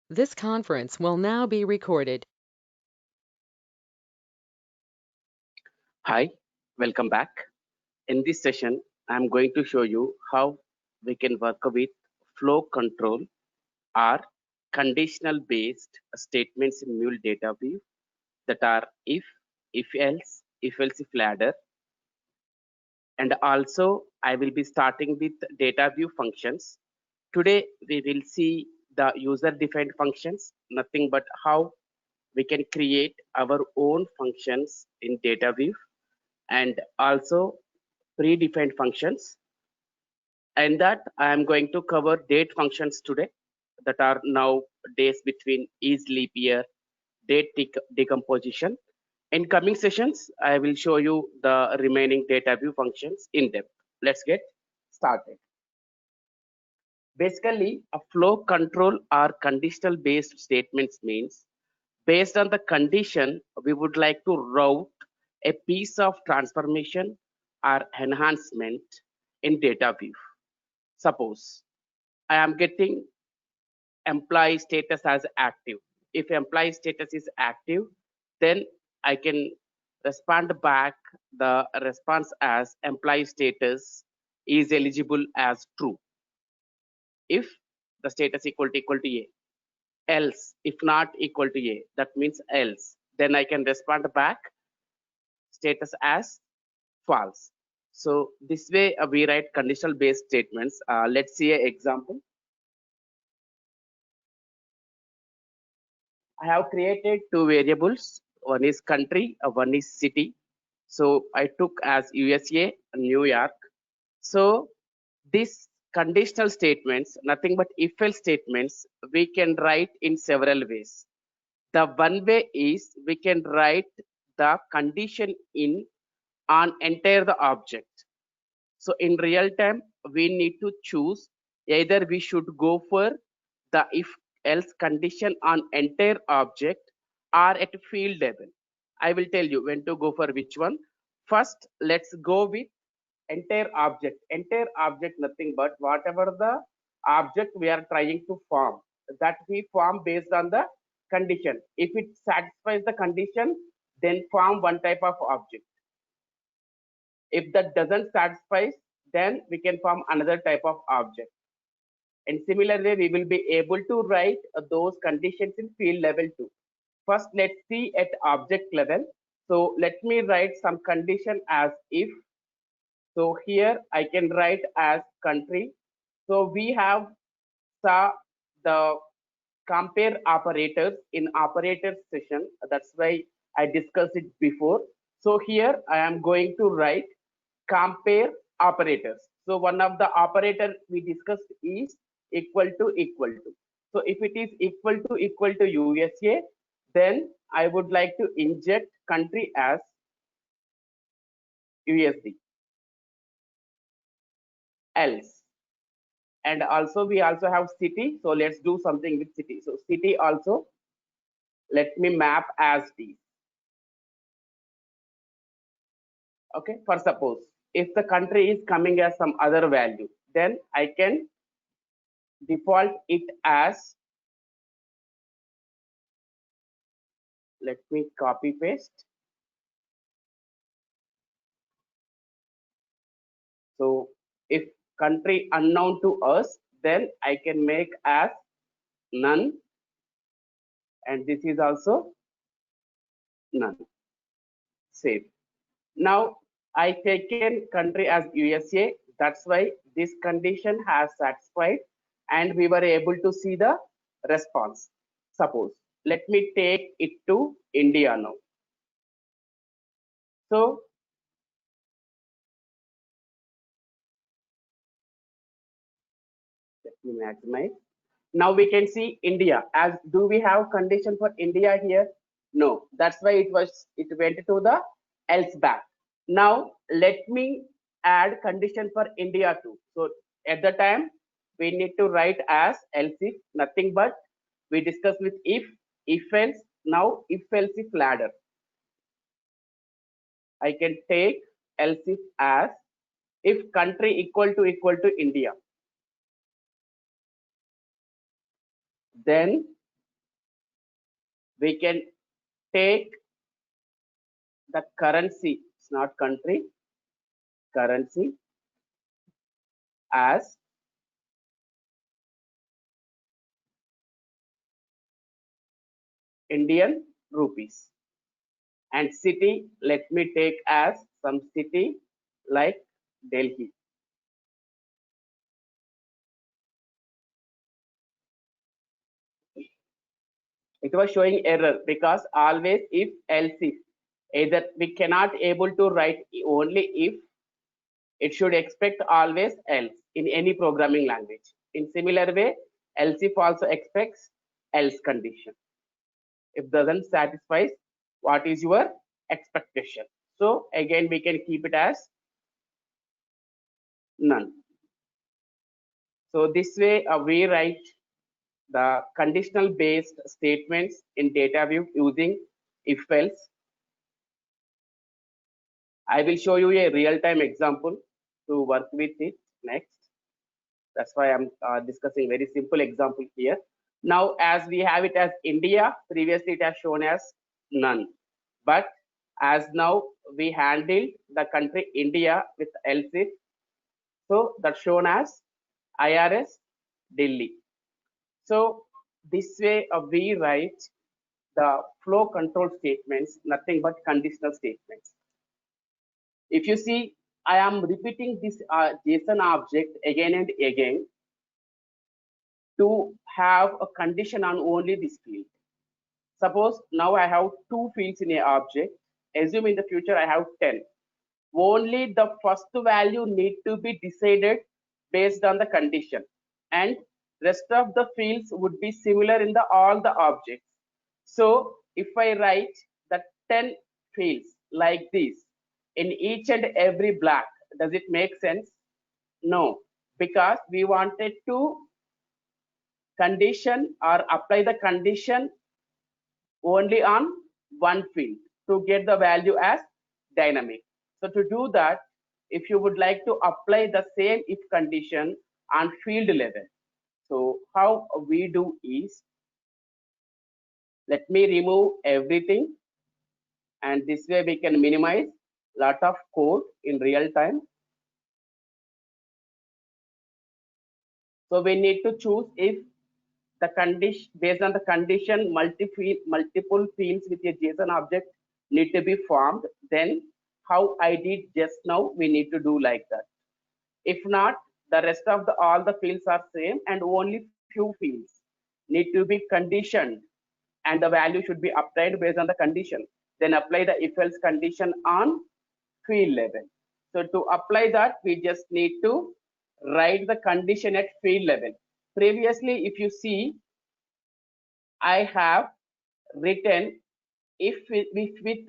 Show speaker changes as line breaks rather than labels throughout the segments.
This conference will now be recorded.
Hi, welcome back. In this session, I'm going to show you how we can work with flow control or conditional based statements in Mule data view that are if else, if else if ladder. And also I will be starting with data view functions. Today we will see the user defined functions, nothing but how we can create our own functions in data view and also predefined functions, and that I am going to cover date functions today that are now days between is leap year, decomposition. In coming sessions, I will show you the remaining data view functions in depth. Let's get started. Basically, a flow control or conditional based statements means based on the condition, we would like to route a piece of transformation or enhancement in data view. Suppose I am getting employee status as active. If employee status is active, then I can respond back the response as employee status is eligible as true. If the status equal to A, else if not equal to A, that means else. Then I can respond back status as false. So this way we write conditional based statements. Let's see an example. I have created two variables. One is country, one is city. So I took as USA, New York. So these conditional statements, nothing but if else statements, we can write in several ways. The one way is we can write the condition in on entire the object. So in real time, we need to choose either we should go for the if else condition on entire object or at field level. I will tell you when to go for which one. First, let's go with entire object. Entire object, nothing but whatever the object we are trying to form, that we form based on the condition. If it satisfies the condition, then form one type of object. If that doesn't satisfy, then we can form another type of object. And similarly, we will be able to write those conditions in field level too. First, let's see at object level. So let me write some condition as if. So here I can write as country. So we have saw the compare operators in operator session. That's why I discussed it before. So here I am going to write compare operators. So one of the operator we discussed is equal to equal to. So if it is equal to USA, then I would like to inject country as USD. Else. And also we also have city. So let's do something with city. So city also, let me map as D. Okay, for suppose if the country is coming as some other value, then I can default it as, let me copy paste. So if country unknown to us, then I can make as none, and this is also none. Save. Now I taken country as USA. That's why this condition has satisfied, and we were able to see the response. Suppose let me take it to India now. So let me maximize. Now we can see India. As do we have condition for India here? No. That's why it went to the else back. Now let me add condition for India too. So at the time we need to write as else if, nothing but we discuss with if else. Now if else if ladder. I can take else if as if country equal to India. Then we can take the currency, it's not country, currency as Indian rupees. And city, let me take as some city like Delhi. It was showing error because always if else if, either we cannot able to write only if, it should expect always else in any programming language. In similar way, else if also expects else condition. If doesn't satisfies what is your expectation. So again, we can keep it as none. So this way we write the conditional based statements in data view using if else. I will show you a real time example to work with it next. That's why I'm discussing very simple example here. Now, as we have it as India, previously it has shown as none. But as now we handled the country India with else if, so that's shown as IRS Delhi. So this way we write the flow control statements, nothing but conditional statements. If you see, I am repeating this JSON object again and again to have a condition on only this field. Suppose now I have 2 fields in a object. Assume in the future I have 10. Only the first value need to be decided based on the condition, and rest of the fields would be similar in the all the objects. So if I write the 10 fields like this in each and every block, does it make sense? No, because we wanted to condition or apply the condition only on one field to get the value as dynamic. So to do that, if you would like to apply the same if condition on field level, so how we do is, let me remove everything, and this way we can minimize lot of code in real time. So we need to choose if the condition, based on the condition, multiple fields with a JSON object need to be formed. Then how I did just now, we need to do like that. If not, the rest of the all the fields are same and only few fields need to be conditioned, and the value should be applied based on the condition. Then apply the if else condition on field level. So to apply that, we just need to write the condition at field level. Previously, if you see, I have written if with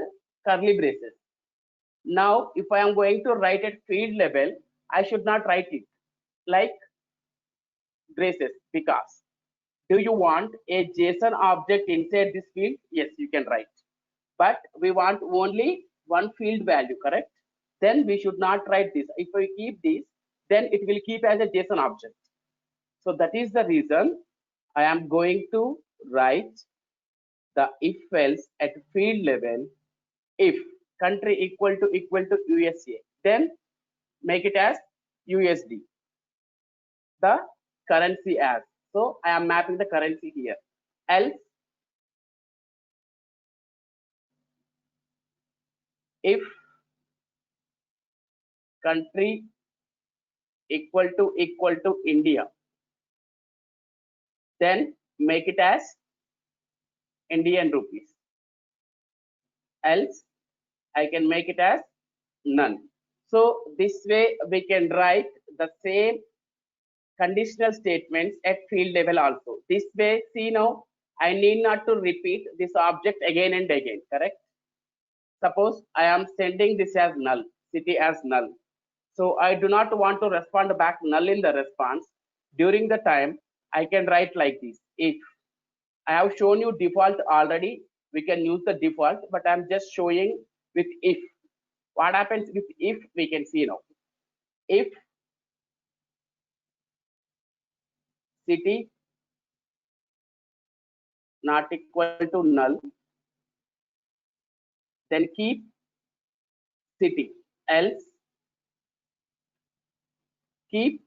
curly braces. Now, if I am going to write at field level, I should not write it like braces, because do you want a JSON object inside this field? Yes, you can write. But we want only one field value, correct? Then we should not write this. If we keep this, then it will keep as a JSON object. So that is the reason I am going to write the if else at field level. If country equal to USA, then make it as USD, the currency as. So I am mapping the currency here. Else, if country equal to India, then make it as Indian rupees. Else, I can make it as none. So this way we can write the same conditional statements at field level also. This way, see now, I need not to repeat this object again and again, correct? Suppose I am sending this as null, city as null. So I do not want to respond back null in the response. During the time, I can write like this. If I have shown you default already, we can use the default, but I'm just showing with if. What happens with if, we can see now. If city not equal to null, then keep city, else keep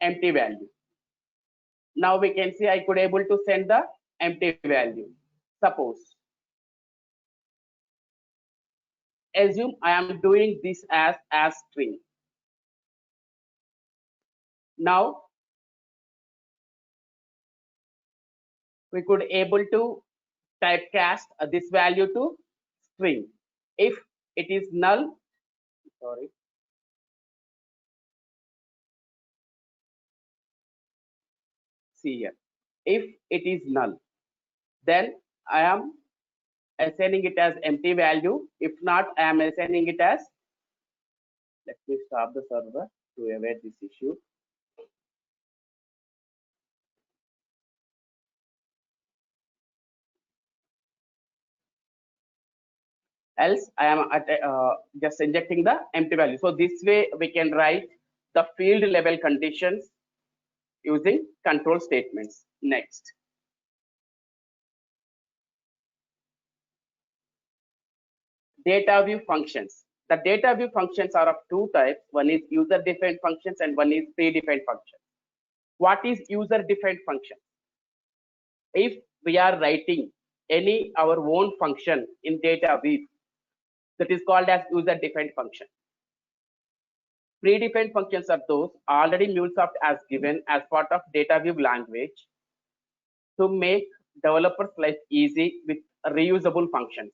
empty value. Now we can see I could able to send the empty value. Suppose, assume I am doing this as string. Now we could able to typecast this value to string. If it is null, sorry, see here. If it is null, then I am assigning it as empty value. If not, I am assigning it as, let me stop the server to avoid this issue. Else I am just injecting the empty value. So this way we can write the field level conditions using control statements. Next, data view functions. The data view functions are of two types. One is user defined functions and one is predefined functions. What is user defined function? If we are writing any our own function in data view, that is called as user defined function. Predefined functions are those already MuleSoft has given as part of data view language to make developers' life easy with reusable functions.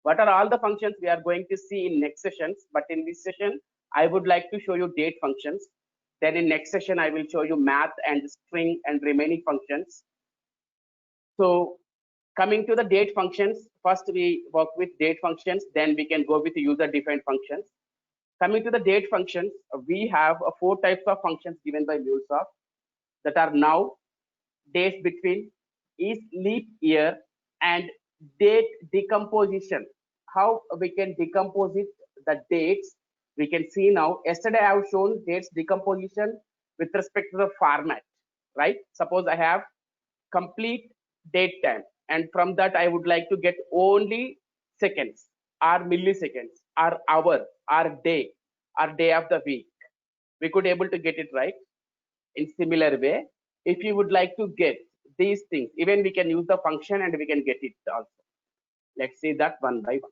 What are all the functions we are going to see in next sessions? But in this session, I would like to show you date functions. Then in next session, I will show you math and string and remaining functions. So coming to the date functions, first we work with date functions, then we can go with user defined functions. Coming to the date functions, we have four types of functions given by MuleSoft that are now, days between, is leap year, and date decomposition. How we can decompose it, the dates, we can see now. Yesterday I have shown dates decomposition with respect to the format, right? Suppose I have complete date time, and from that I would like to get only seconds or milliseconds or hour or day of the week. We could able to get it, right? In similar way, if you would like to get these things, even we can use the function and we can get it also. Let's see that one by one.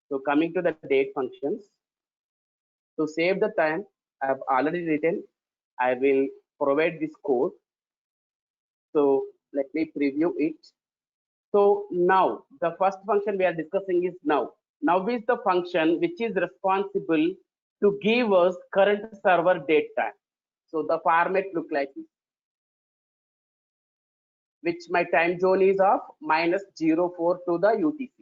So coming to the date functions, to save the time, I have already written, I will provide this code. So let me preview it. So now the first function we are discussing is now. Now is the function which is responsible to give us current server date time. So the format look like this, which my time zone is of -04 to the UTC.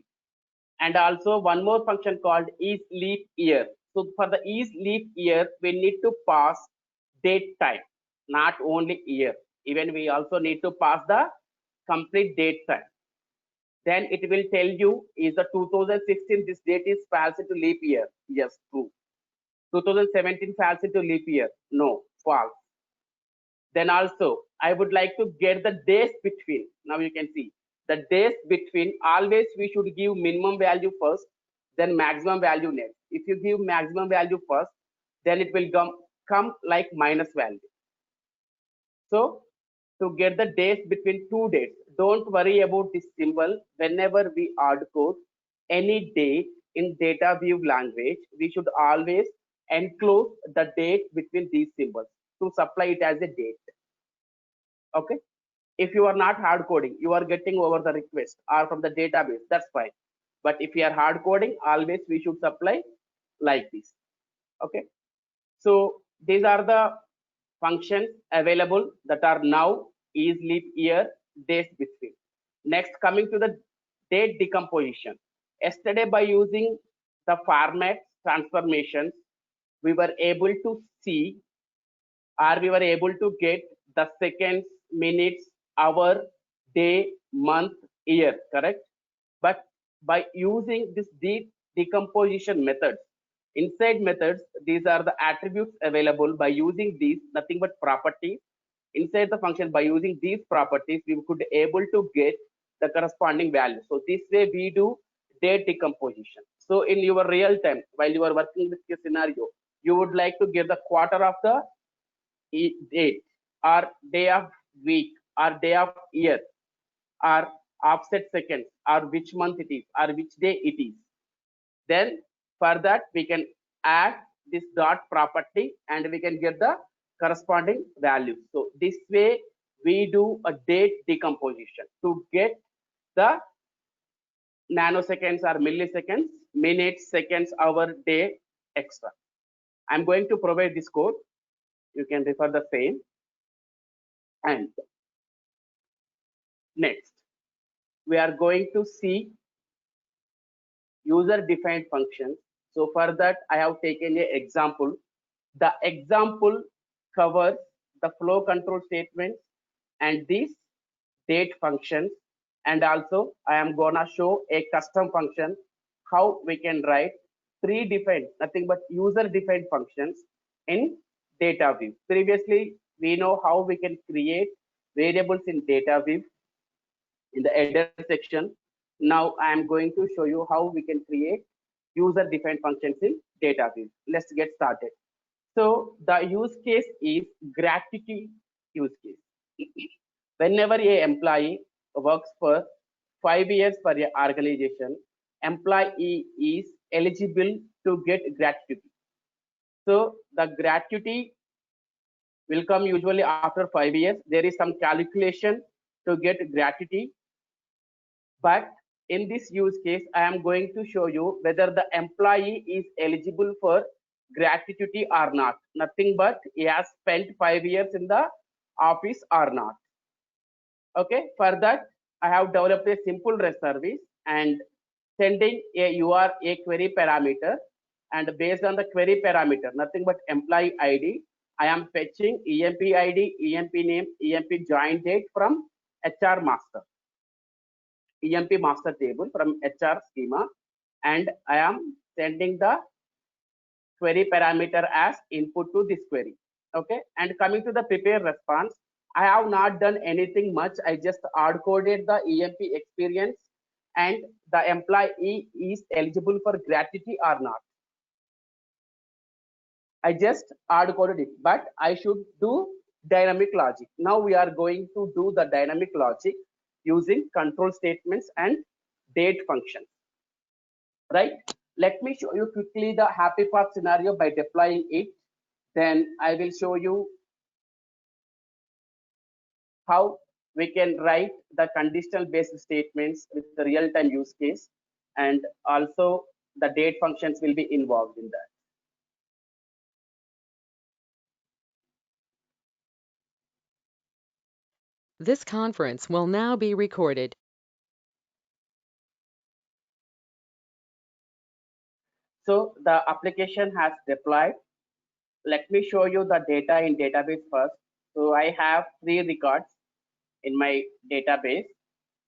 And also one more function called is leap year. So for the is leap year, we need to pass date time, not only year. Even we also need to pass the complete date time. Then it will tell you is the 2016 this date is falls into leap year. Yes, true. 2017 falls into leap year. No, false. Then also I would like to get the days between. Now you can see the days between, always we should give minimum value first, then maximum value next. If you give maximum value first, then it will come like minus value. So to get the days between two dates, don't worry about this symbol. Whenever we add code, any date in data view language, we should always enclose the date between these symbols to supply it as a date. Okay. If you are not hard coding, you are getting over the request or from the database, that's fine. But if you are hard coding, always we should supply like this. Okay. So these are the functions available that are now, is leap year, days between. Next, coming to the date decomposition. Yesterday, by using the format transformations, we were able to see, or we were able to get the seconds, minutes, hour, day, month, year, correct? But by using this decomposition methods, inside methods, these are the attributes available. By using these, nothing but properties inside the function, by using these properties, we could able to get the corresponding value. So this way we do date decomposition. So in your real time, while you are working with your scenario, you would like to get the quarter of the date, or day of week, or day of year, or offset seconds, or which month it is, or which day it is. Then for that we can add this dot property and we can get the corresponding value. So this way we do a date decomposition to get the nanoseconds or milliseconds, minutes, seconds, hour, day, extra. I'm going to provide this code. You can refer the same. And next, we are going to see user defined functions. So for that, I have taken an example. The example covers the flow control statements and these date functions. And also I am gonna show a custom function, how we can write pre-defined, nothing but user defined functions in data view. Previously, we know how we can create variables in data view in the header section. Now I am going to show you how we can create user defined functions in data view. Let's get started. So the use case is gratuity use case. Whenever a employee works for 5 years for a organization, employee is eligible to get gratuity. So the gratuity will come usually after 5 years. There is some calculation to get gratuity, but in this use case, I am going to show you whether the employee is eligible for gratuity or not. Nothing but he has spent 5 years in the office or not. Okay, for that, I have developed a simple REST service and sending a URA query parameter, and based on the query parameter, nothing but employee ID, I am fetching EMP ID, EMP name, EMP join date from HR master, EMP master table from HR schema, and I am sending the query parameter as input to this query. Okay, and coming to the prepare response, I have not done anything much. I just hard coded the EMP experience and the employee is eligible for gratuity or not. I just hard coded it, but I should do dynamic logic. Now we are going to do the dynamic logic using control statements and date functions, right? Let me show you quickly the happy path scenario by deploying it. Then I will show you how we can write the conditional based statements with the real-time use case, and also the date functions will be involved in that.
This conference will now be recorded.
So the application has deployed. Let me show you the data in database first. So I have 3 records in my database.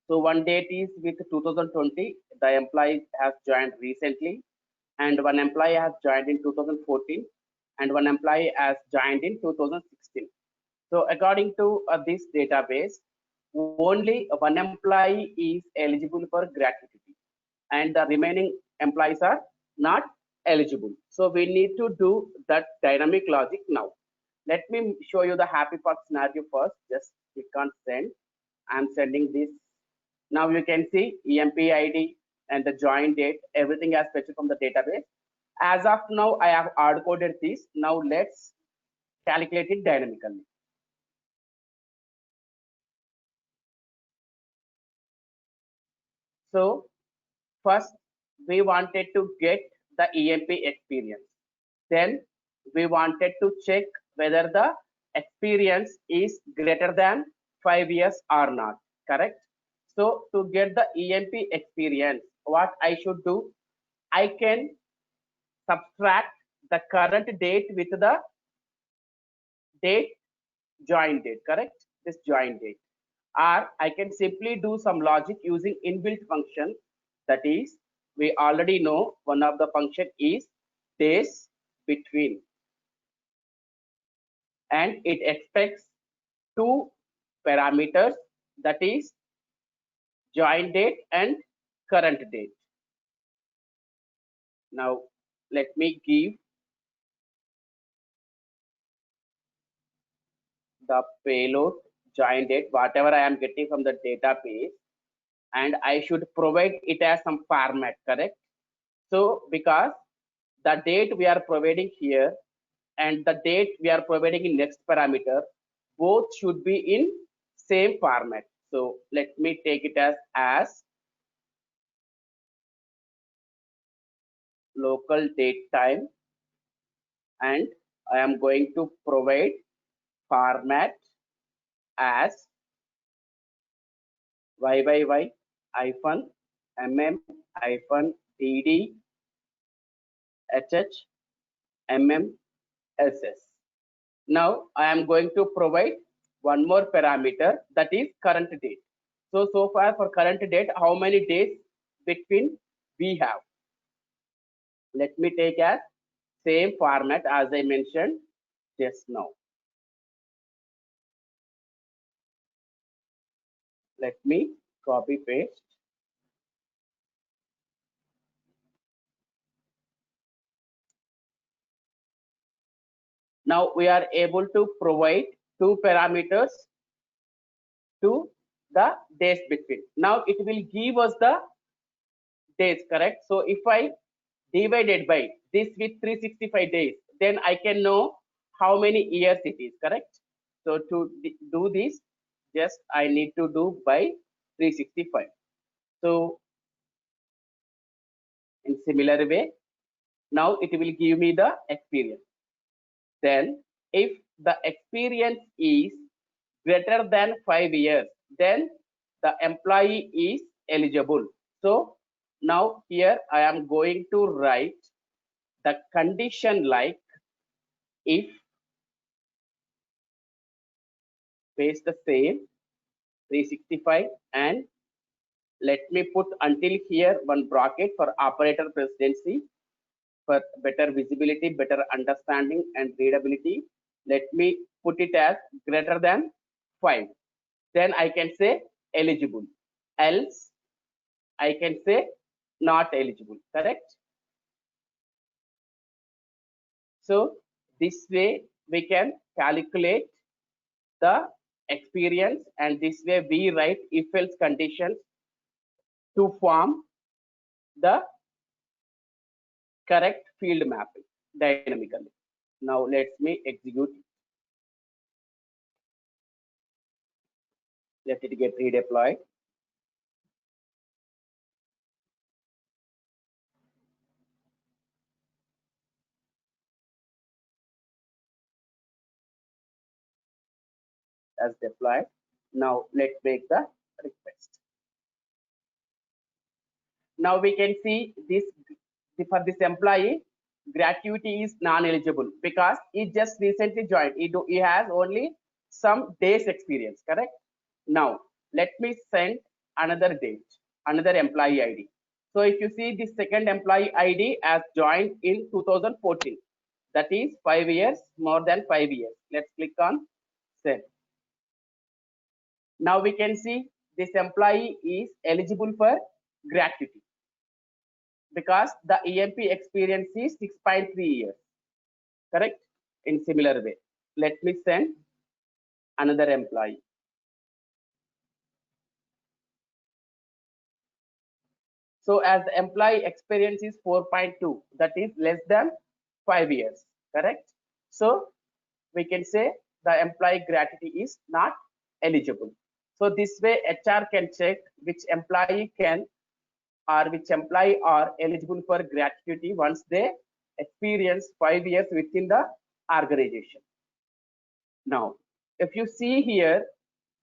So one date is with 2020, the employee has joined recently, and one employee has joined in 2014, and one employee has joined in 2016. So according to this database, only one employee is eligible for gratuity, and the remaining employees are not eligible. So we need to do that dynamic logic now. Let me show you the happy path scenario first. Just click on send. I'm sending this. Now you can see EMP ID and the join date, everything has fetched from the database. As of now, I have hard coded this. Now let's calculate it dynamically. So first we wanted to get the EMP experience. Then we wanted to check whether the experience is greater than 5 years or not, correct? So to get the EMP experience, what I should do, I can subtract the current date with the date join date, correct? This join date. Or I can simply do some logic using inbuilt function. That is, we already know one of the function is days between, and it expects 2 parameters, that is join date and current date. Now let me give the payload join date, whatever I am getting from the database, and I should provide it as some format, correct? So because the date we are providing here and the date we are providing in next parameter, both should be in same format. So let me take it as local date time, and I am going to provide format as YYY hyphen MM hyphen DD HH MMSS. Now I am going to provide one more parameter, that is current date. So far for current date, how many days between we have? Let me take as same format as I mentioned just now. Let me copy paste. Now we are able to provide two parameters to the days between. Now it will give us the days, correct? So if I divided by this with 365 days, then I can know how many years it is, correct? So to do this, just I need to do by 365. So in similar way, now it will give me the experience. Then if the experience is greater than 5 years, then the employee is eligible. So now here I am going to write the condition like if paste the same 365 and let me put until here one bracket for operator presidency for better visibility, better understanding and readability. Let me put it as greater than 5. Then I can say eligible. Else I can say not eligible, correct? So this way we can calculate the experience, and this way we write if else conditions to form the correct field mapping dynamically. Now let me execute. Let it get redeployed. As deployed. Now let's make the request. Now we can see this for this employee, gratuity is non-eligible because he just recently joined. He has only some days experience, correct? Now let me send another date, another employee ID. So if you see the second employee ID as joined in 2014, that is 5 years, more than 5 years. Let's click on send. Now we can see this employee is eligible for gratuity because the EMP experience is 6.3 years, correct? In similar way, let me send another employee. So as the employee experience is 4.2, that is less than 5 years, correct? So we can say the employee gratuity is not eligible. So this way HR can check which employee can or which employee are eligible for gratuity once they experience 5 years within the organization. Now, if you see here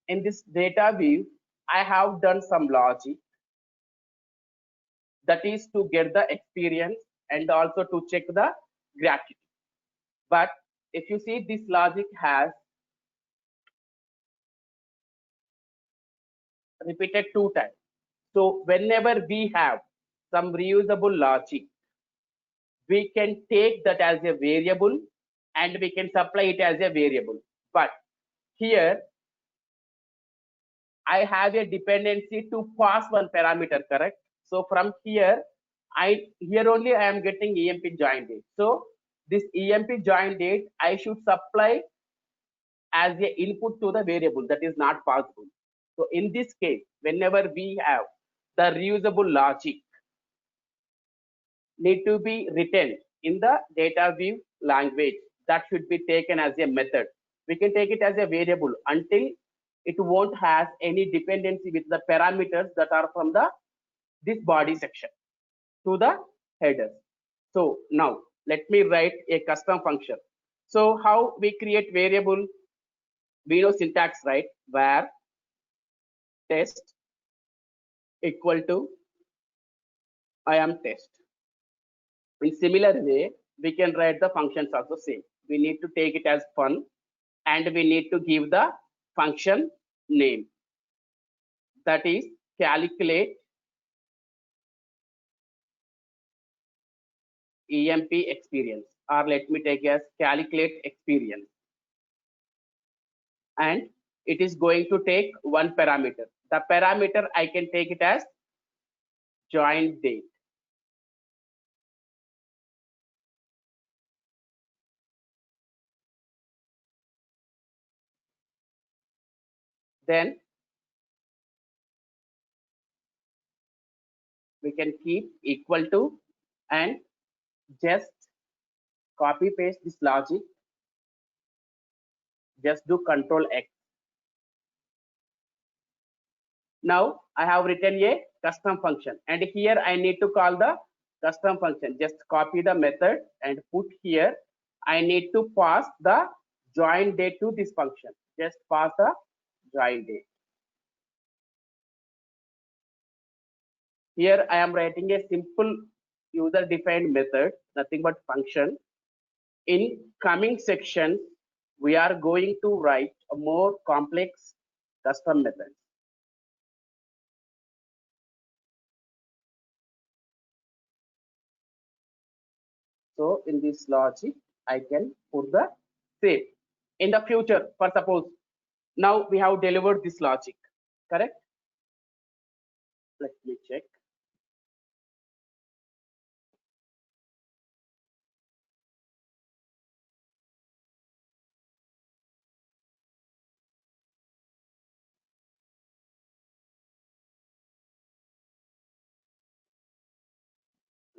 in this data view, I have done some logic, that is to get the experience and also to check the gratuity. But if you see, this logic has repeated 2 times. So whenever we have some reusable logic, we can take that as a variable and we can supply it as a variable. But here I have a dependency to pass one parameter, correct? So from here, here only I am getting EMP join date. So this EMP join date I should supply as a input to the variable. That is not possible. So in this case, whenever we have the reusable logic need to be written in the data view language, that should be taken as a method. We can take it as a variable until it won't have any dependency with the parameters that are from the this body section to the headers. So now let me write a custom function. So how we create variable? We know syntax, right? Where test equal to I am test. In similar way, we can write the functions also same. We need to take it as fun, and we need to give the function name, that is calculate EMP experience, or let me take as calculate experience, and it is going to take one parameter. The parameter I can take it as join date. Then we can keep equal to and just copy paste this logic, just do control X. Now I have written a custom function, and here I need to call the custom function. Just copy the method and put here. I need to pass the join date to this function. Just pass the join date. Here I am writing a simple user defined method, nothing but function. In coming section, we are going to write a more complex custom method. So in this logic, I can put the same. In the future, for suppose, now we have delivered this logic, correct? Let me check.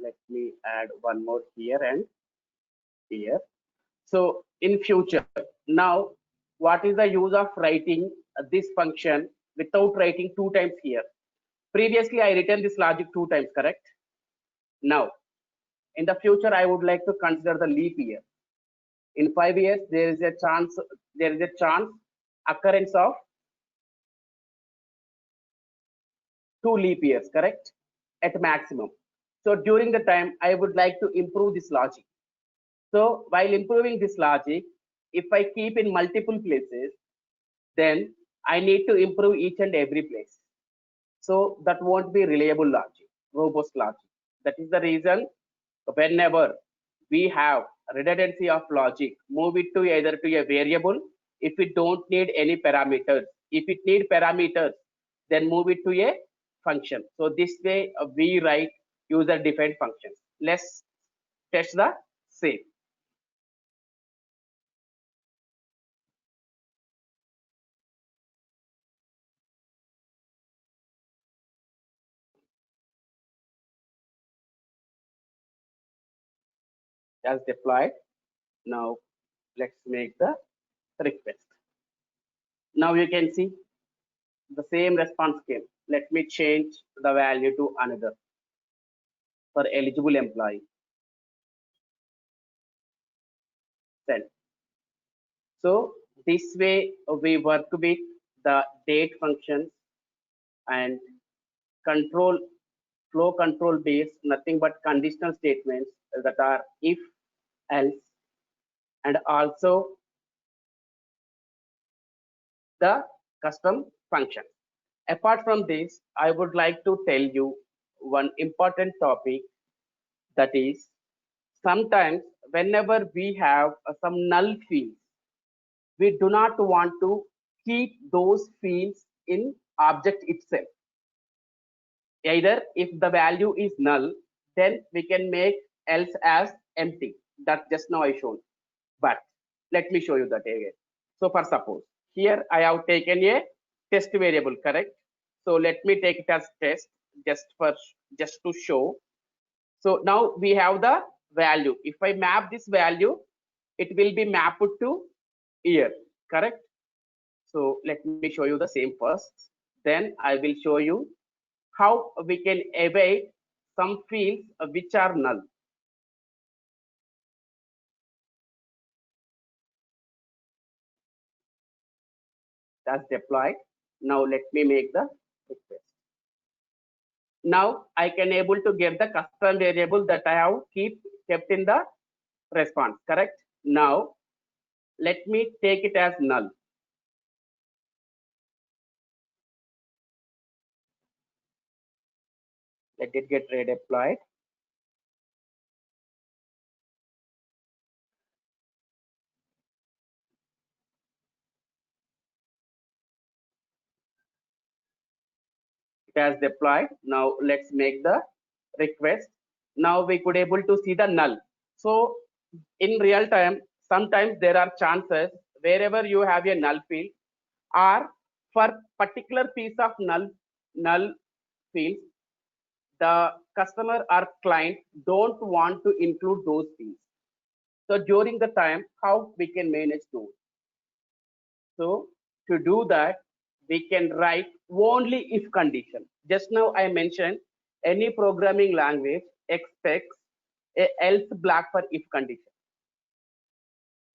Let me add one more here and here. So in future, now what is the use of writing this function without writing two times here? Previously, I written this logic two times, correct? Now, in the future, I would like to consider the leap year. In 5 years, there is a chance occurrence of 2 leap years, correct? At maximum. So during the time, I would like to improve this logic. So while improving this logic, if I keep in multiple places, then I need to improve each and every place. So that won't be reliable logic, robust logic. That is the reason whenever we have redundancy of logic, move it to either to a variable if it don't need any parameters. If it need parameters, then move it to a function. So this way we write user defined functions. Let's test the same. As deployed. Now let's make the request. Now you can see the same response came. Let me change the value to another for eligible employee. Send. So this way we work with the date functions and control flow control based, nothing but conditional statements that are if, else, and also the custom function. Apart from this, I would like to tell you one important topic, that is sometimes whenever we have some null fields, we do not want to keep those fields in object itself. Either if the value is null, then we can make else as empty. That just now I shown. But let me show you that again. So for suppose here I have taken a test variable, correct? So let me take it as test just to show. So now we have the value. If I map this value, it will be mapped to year, correct? So let me show you the same first. Then I will show you how we can evade some fields which are null. That's deployed. Now let me make the request. Now I can able to get the custom variable that I have kept in the response, correct? Now let me take it as null. Let it get redeployed. It has deployed. Now let's make the request. Now we could able to see the null. So in real time, sometimes there are chances wherever you have a null field or for particular piece of null fields, the customer or client don't want to include those fields. So during the time, how we can manage those? So to do that, we can write only if condition. Just now I mentioned any programming language expects a else block for if condition.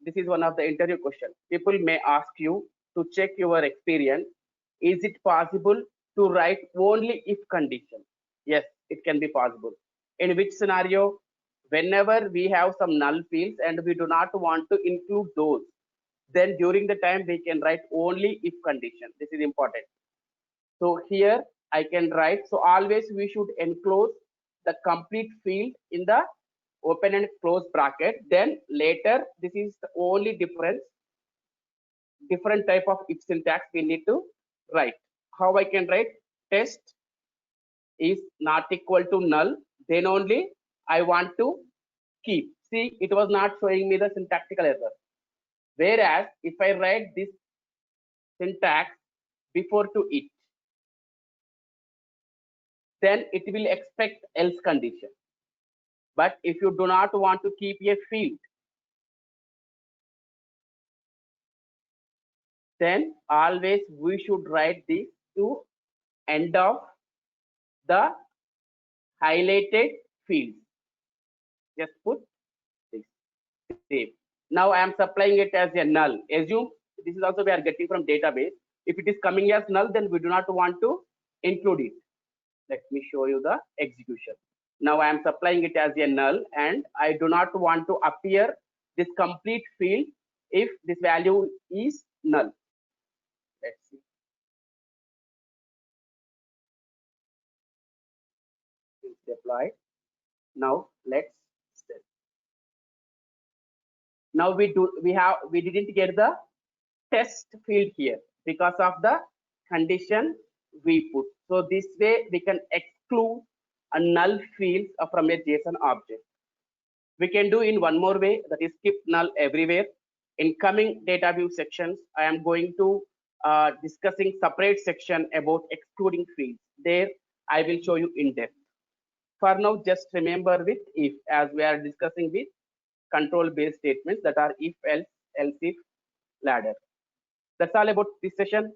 This is one of the interview questions. People may ask you to check your experience. Is it possible to write only if condition? Yes, it can be possible. In which scenario? Whenever we have some null fields and we do not want to include those, then during the time we can write only if condition. This is important. So here I can write, so always we should enclose the complete field in the open and close bracket. Then later, this is the only different type of if syntax we need to write. How I can write? Test is not equal to null, then only I want to keep. See, it was not showing me the syntactical error. Whereas if I write this syntax before to it, then it will expect else condition. But if you do not want to keep a field, then always we should write this to end of the highlighted fields. Just put this, save. Now I am supplying it as a null. Assume this is also we are getting from database. If it is coming as null, then we do not want to include it. Let me show you the execution. Now I am supplying it as a null and I do not want to appear this complete field if this value is null. Let's see. It's deployed. Now let's set. Now we didn't get the test field here because of the condition we put. So this way we can exclude a null field from a JSON object. We can do in one more way, that is skip null everywhere. In coming data view sections, I am going to discussing separate section about excluding fields. There I will show you in depth. For now, just remember with if, as we are discussing with control based statements that are if, else, if, ladder. That's all about this session.